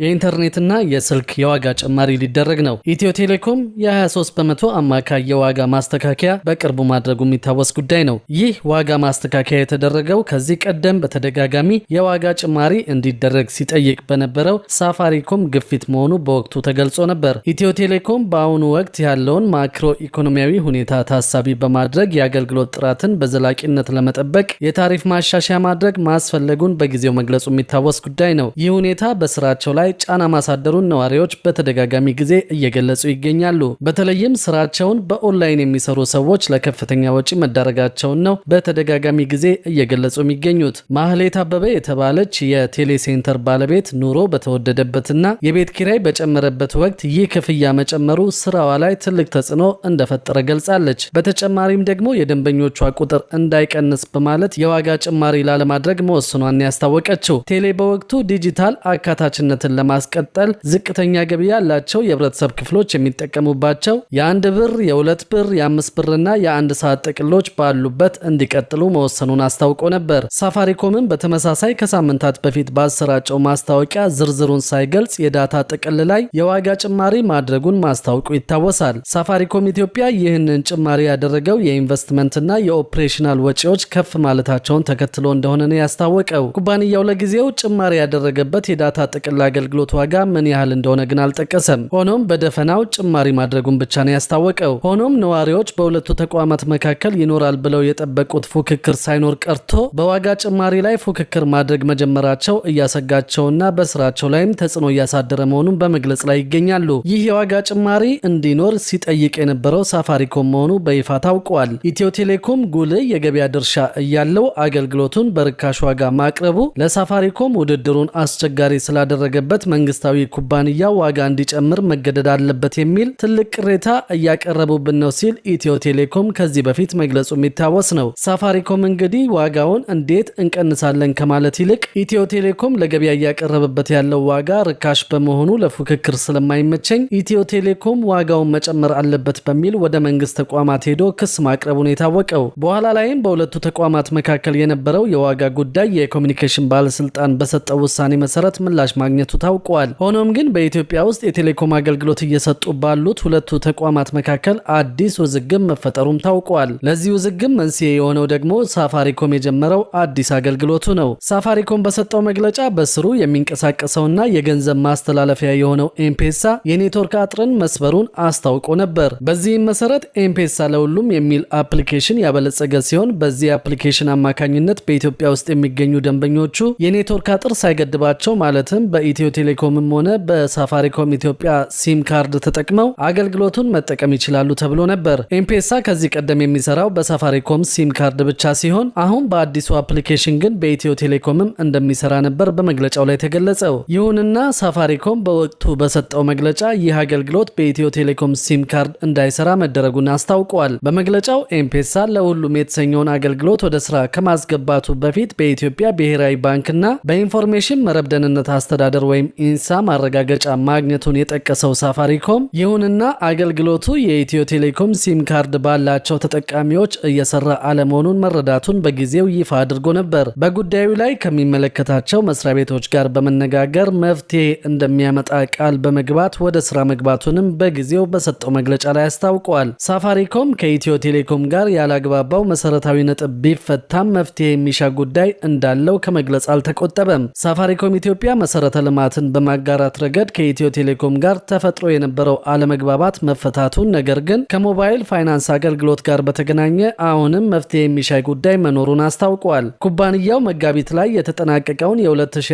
የኢንተርኔትና የስልክ የዋጋ ጭማሪ ሊደረግ ነው። ኢትዮ ቴሌኮም የ23% አማካይ የዋጋ ማስተካከያ በቅርቡ ማድረጉ የሚታወስ ጉዳይ ነው። ይህ ዋጋ ማስተካከያ የተደረገው ከዚህ ቀደም በተደጋጋሚ የዋጋ ጭማሪ እንዲደረግ ሲጠይቅ በነበረው ሳፋሪኮም ግፊት መሆኑ በወቅቱ ተገልጾ ነበር። ኢትዮ ቴሌኮም በአሁኑ ወቅት ያለውን ማክሮ ኢኮኖሚያዊ ሁኔታ ታሳቢ በማድረግ የአገልግሎት ጥራትን በዘላቂነት ለመጠበቅ የታሪፍ ማሻሻያ ማድረግ ማስፈለጉን በጊዜው መግለጹ የሚታወስ ጉዳይ ነው። ይህ ሁኔታ በስራቸው ላይ ጫና ማሳደሩን ነዋሪዎች በተደጋጋሚ ጊዜ እየገለጹ ይገኛሉ። በተለይም ስራቸውን በኦንላይን የሚሰሩ ሰዎች ለከፍተኛ ወጪ መዳረጋቸውን ነው በተደጋጋሚ ጊዜ እየገለጹ የሚገኙት። ማህሌት አበበ የተባለች የቴሌ ሴንተር ባለቤት ኑሮ በተወደደበትና የቤት ኪራይ በጨመረበት ወቅት ይህ ክፍያ መጨመሩ ስራዋ ላይ ትልቅ ተጽዕኖ እንደፈጠረ ገልጻለች። በተጨማሪም ደግሞ የደንበኞቿ ቁጥር እንዳይቀንስ በማለት የዋጋ ጭማሪ ላለማድረግ መወሰኗን ያስታወቀችው ቴሌ በወቅቱ ዲጂታል አካታችነትን ለማስቀጠል ዝቅተኛ ገቢ ያላቸው የህብረተሰብ ክፍሎች የሚጠቀሙባቸው የ1 ብር፣ የ2 ብር፣ የ5 ብርና የ1 ሰዓት ጥቅሎች ባሉበት እንዲቀጥሉ መወሰኑን አስታውቆ ነበር። ሳፋሪኮምም በተመሳሳይ ከሳምንታት በፊት ባሰራጨው ማስታወቂያ ዝርዝሩን ሳይገልጽ የዳታ ጥቅል ላይ የዋጋ ጭማሪ ማድረጉን ማስታወቁ ይታወሳል። ሳፋሪኮም ኢትዮጵያ ይህንን ጭማሪ ያደረገው የኢንቨስትመንትና የኦፕሬሽናል ወጪዎች ከፍ ማለታቸውን ተከትሎ እንደሆነ ነው ያስታወቀው። ኩባንያው ለጊዜው ጭማሪ ያደረገበት የዳታ ጥቅል አገልግሎት ዋጋ ምን ያህል እንደሆነ ግን አልጠቀሰም። ሆኖም በደፈናው ጭማሪ ማድረጉን ብቻ ነው ያስታወቀው። ሆኖም ነዋሪዎች በሁለቱ ተቋማት መካከል ይኖራል ብለው የጠበቁት ፉክክር ሳይኖር ቀርቶ በዋጋ ጭማሪ ላይ ፉክክር ማድረግ መጀመራቸው እያሰጋቸውና በስራቸው ላይም ተጽዕኖ እያሳደረ መሆኑን በመግለጽ ላይ ይገኛሉ። ይህ የዋጋ ጭማሪ እንዲኖር ሲጠይቅ የነበረው ሳፋሪኮም መሆኑ በይፋ ታውቋል። ኢትዮ ቴሌኮም ጉልህ የገበያ ድርሻ እያለው አገልግሎቱን በርካሽ ዋጋ ማቅረቡ ለሳፋሪኮም ውድድሩን አስቸጋሪ ስላደረገበት መንግስታዊ ኩባንያ ዋጋ እንዲጨምር መገደድ አለበት የሚል ትልቅ ቅሬታ እያቀረቡብን ነው ሲል ኢትዮ ቴሌኮም ከዚህ በፊት መግለጹ የሚታወስ ነው። ሳፋሪኮም እንግዲህ ዋጋውን እንዴት እንቀንሳለን ከማለት ይልቅ ኢትዮ ቴሌኮም ለገበያ እያቀረበበት ያለው ዋጋ ርካሽ በመሆኑ ለፉክክር ስለማይመቸኝ ኢትዮ ቴሌኮም ዋጋውን መጨመር አለበት በሚል ወደ መንግስት ተቋማት ሄዶ ክስ ማቅረቡን የታወቀው። በኋላ ላይም በሁለቱ ተቋማት መካከል የነበረው የዋጋ ጉዳይ የኮሚኒኬሽን ባለስልጣን በሰጠው ውሳኔ መሰረት ምላሽ ማግኘቱ ታውቋል። ሆኖም ግን በኢትዮጵያ ውስጥ የቴሌኮም አገልግሎት እየሰጡ ባሉት ሁለቱ ተቋማት መካከል አዲስ ውዝግብ መፈጠሩም ታውቋል። ለዚህ ውዝግብ መንስኤ የሆነው ደግሞ ሳፋሪኮም የጀመረው አዲስ አገልግሎቱ ነው። ሳፋሪኮም በሰጠው መግለጫ በስሩ የሚንቀሳቀሰውና የገንዘብ ማስተላለፊያ የሆነው ኤምፔሳ የኔትወርክ አጥርን መስበሩን አስታውቆ ነበር። በዚህም መሰረት ኤምፔሳ ለሁሉም የሚል አፕሊኬሽን ያበለጸገ ሲሆን በዚህ አፕሊኬሽን አማካኝነት በኢትዮጵያ ውስጥ የሚገኙ ደንበኞቹ የኔትወርክ አጥር ሳይገድባቸው ማለትም በኢትዮ ቴሌኮምም ሆነ በሳፋሪኮም ኢትዮጵያ ሲም ካርድ ተጠቅመው አገልግሎቱን መጠቀም ይችላሉ ተብሎ ነበር። ኤምፔሳ ከዚህ ቀደም የሚሰራው በሳፋሪኮም ሲም ካርድ ብቻ ሲሆን አሁን በአዲሱ አፕሊኬሽን ግን በኢትዮ ቴሌኮምም እንደሚሰራ ነበር በመግለጫው ላይ ተገለጸው። ይሁንና ሳፋሪኮም በወቅቱ በሰጠው መግለጫ ይህ አገልግሎት በኢትዮ ቴሌኮም ሲም ካርድ እንዳይሰራ መደረጉን አስታውቋል። በመግለጫው ኤምፔሳ ለሁሉም የተሰኘውን አገልግሎት ወደ ስራ ከማስገባቱ በፊት በኢትዮጵያ ብሔራዊ ባንክና በኢንፎርሜሽን መረብ ደህንነት አስተዳደር ወይም ኢንሳ ማረጋገጫ ማግኘቱን የጠቀሰው ሳፋሪኮም ይሁንና አገልግሎቱ የኢትዮ ቴሌኮም ሲም ካርድ ባላቸው ተጠቃሚዎች እየሰራ አለመሆኑን መረዳቱን በጊዜው ይፋ አድርጎ ነበር። በጉዳዩ ላይ ከሚመለከታቸው መስሪያ ቤቶች ጋር በመነጋገር መፍትሄ እንደሚያመጣ ቃል በመግባት ወደ ስራ መግባቱንም በጊዜው በሰጠው መግለጫ ላይ አስታውቋል። ሳፋሪኮም ከኢትዮ ቴሌኮም ጋር ያላግባባው መሰረታዊ ነጥብ ቢፈታም መፍትሄ የሚሻ ጉዳይ እንዳለው ከመግለጽ አልተቆጠበም። ሳፋሪኮም ኢትዮጵያ መሰረተ ልማትን በማጋራት ረገድ ከኢትዮ ቴሌኮም ጋር ተፈጥሮ የነበረው አለመግባባት መፈታቱን፣ ነገር ግን ከሞባይል ፋይናንስ አገልግሎት ጋር በተገናኘ አሁንም መፍትሄ የሚሻይ ጉዳይ መኖሩን አስታውቋል። ኩባንያው መጋቢት ላይ የተጠናቀቀውን የ2026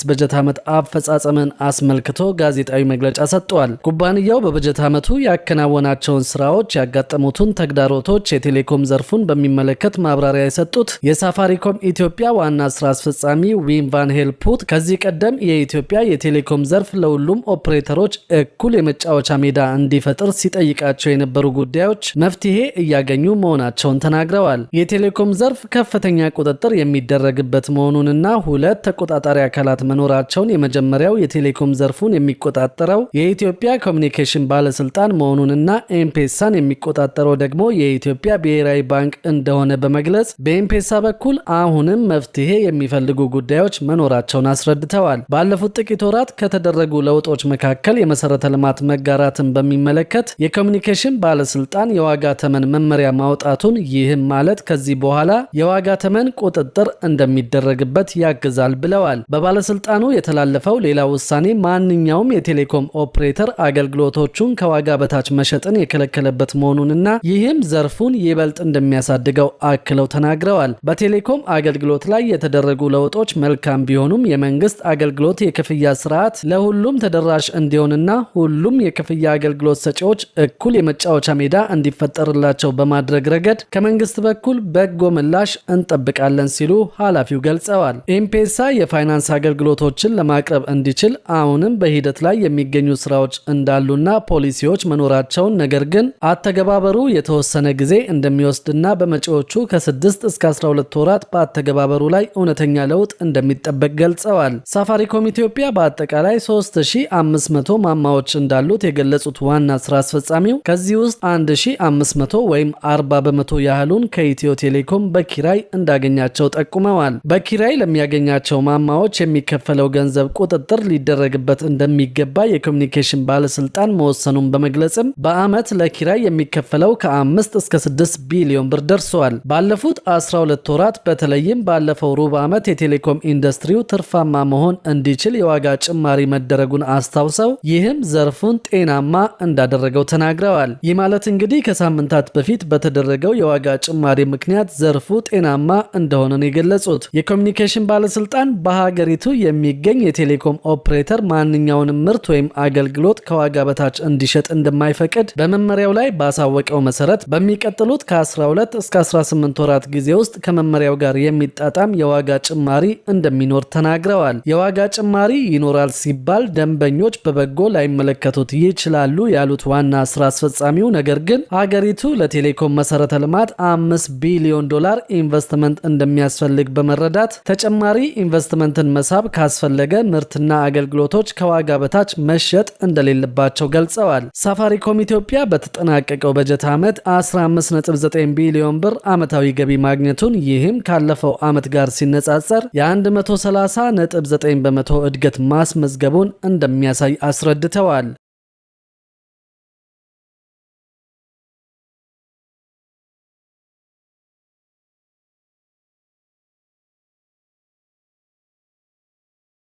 በጀት ዓመት አፈጻጸምን አስመልክቶ ጋዜጣዊ መግለጫ ሰጥቷል። ኩባንያው በበጀት ዓመቱ ያከናወናቸውን ስራዎች፣ ያጋጠሙትን ተግዳሮቶች፣ የቴሌኮም ዘርፉን በሚመለከት ማብራሪያ የሰጡት የሳፋሪኮም ኢትዮጵያ ዋና ስራ አስፈጻሚ ዊም ቫን ሄልፑት ከዚህ ቀደም የኢትዮጵያ የቴሌኮም ዘርፍ ለሁሉም ኦፕሬተሮች እኩል የመጫወቻ ሜዳ እንዲፈጥር ሲጠይቃቸው የነበሩ ጉዳዮች መፍትሄ እያገኙ መሆናቸውን ተናግረዋል። የቴሌኮም ዘርፍ ከፍተኛ ቁጥጥር የሚደረግበት መሆኑንና ሁለት ተቆጣጣሪ አካላት መኖራቸውን፣ የመጀመሪያው የቴሌኮም ዘርፉን የሚቆጣጠረው የኢትዮጵያ ኮሚኒኬሽን ባለስልጣን መሆኑንና ኤምፔሳን የሚቆጣጠረው ደግሞ የኢትዮጵያ ብሔራዊ ባንክ እንደሆነ በመግለጽ በኤምፔሳ በኩል አሁንም መፍትሄ የሚፈልጉ ጉዳዮች መኖራቸውን አስረድተዋል። ባለፉት ጥቂት ወራት ከተደረጉ ለውጦች መካከል የመሰረተ ልማት መጋራትን በሚመለከት የኮሚኒኬሽን ባለስልጣን የዋጋ ተመን መመሪያ ማውጣቱን፣ ይህም ማለት ከዚህ በኋላ የዋጋ ተመን ቁጥጥር እንደሚደረግበት ያግዛል ብለዋል። በባለስልጣኑ የተላለፈው ሌላ ውሳኔ ማንኛውም የቴሌኮም ኦፕሬተር አገልግሎቶቹን ከዋጋ በታች መሸጥን የከለከለበት መሆኑንና ይህም ዘርፉን ይበልጥ እንደሚያሳድገው አክለው ተናግረዋል። በቴሌኮም አገልግሎት ላይ የተደረጉ ለውጦች መልካም ቢሆኑም የመንግስት አገልግሎት የክፍያ ስርዓት ለሁሉም ተደራሽ እንዲሆንና ሁሉም የክፍያ አገልግሎት ሰጪዎች እኩል የመጫወቻ ሜዳ እንዲፈጠርላቸው በማድረግ ረገድ ከመንግስት በኩል በጎ ምላሽ እንጠብቃለን ሲሉ ኃላፊው ገልጸዋል። ኤም-ፔሳ የፋይናንስ አገልግሎቶችን ለማቅረብ እንዲችል አሁንም በሂደት ላይ የሚገኙ ስራዎች እንዳሉና ፖሊሲዎች መኖራቸውን፣ ነገር ግን አተገባበሩ የተወሰነ ጊዜ እንደሚወስድና በመጪዎቹ ከ6 እስከ 12 ወራት በአተገባበሩ ላይ እውነተኛ ለውጥ እንደሚጠበቅ ገልጸዋል። ሳፋሪኮም ኢትዮጵያ በአጠቃላይ 3500 ማማዎች እንዳሉት የገለጹት ዋና ስራ አስፈጻሚው ከዚህ ውስጥ 1500 ወይም 40 በመቶ ያህሉን ከኢትዮ ቴሌኮም በኪራይ እንዳገኛቸው ጠቁመዋል። በኪራይ ለሚያገኛቸው ማማዎች የሚከፈለው ገንዘብ ቁጥጥር ሊደረግበት እንደሚገባ የኮሚኒኬሽን ባለስልጣን መወሰኑን በመግለጽም በአመት ለኪራይ የሚከፈለው ከ5 እስከ 6 ቢሊዮን ብር ደርሰዋል። ባለፉት 12 ወራት በተለይም ባለፈው ሩብ ዓመት የቴሌኮም ኢንዱስትሪው ትርፋማ መሆን እንዲችል የዋጋ ጭማሪ መደረጉን አስታውሰው ይህም ዘርፉን ጤናማ እንዳደረገው ተናግረዋል። ይህ ማለት እንግዲህ ከሳምንታት በፊት በተደረገው የዋጋ ጭማሪ ምክንያት ዘርፉ ጤናማ እንደሆነ ነው የገለጹት። የኮሚኒኬሽን ባለስልጣን በሀገሪቱ የሚገኝ የቴሌኮም ኦፕሬተር ማንኛውንም ምርት ወይም አገልግሎት ከዋጋ በታች እንዲሸጥ እንደማይፈቅድ በመመሪያው ላይ ባሳወቀው መሰረት በሚቀጥሉት ከ12 እስከ 18 ወራት ጊዜ ውስጥ ከመመሪያው ጋር የሚጣጣም የዋጋ ጭማሪ እንደሚኖር ተናግረዋል። የዋጋ ጭማሪ ይኖራል ሲባል ደንበኞች በበጎ ላይመለከቱት ይችላሉ ያሉት ዋና ስራ አስፈጻሚው፣ ነገር ግን ሀገሪቱ ለቴሌኮም መሰረተ ልማት $5 ቢሊዮን ኢንቨስትመንት እንደሚያስፈልግ በመረዳት ተጨማሪ ኢንቨስትመንትን መሳብ ካስፈለገ ምርትና አገልግሎቶች ከዋጋ በታች መሸጥ እንደሌለባቸው ገልጸዋል። ሳፋሪኮም ኢትዮጵያ በተጠናቀቀው በጀት ዓመት 15.9 ቢሊዮን ብር ዓመታዊ ገቢ ማግኘቱን፣ ይህም ካለፈው ዓመት ጋር ሲነጻጸር የ130.9 በመቶ እድገት ማስመዝገቡን እንደሚያሳይ አስረድተዋል።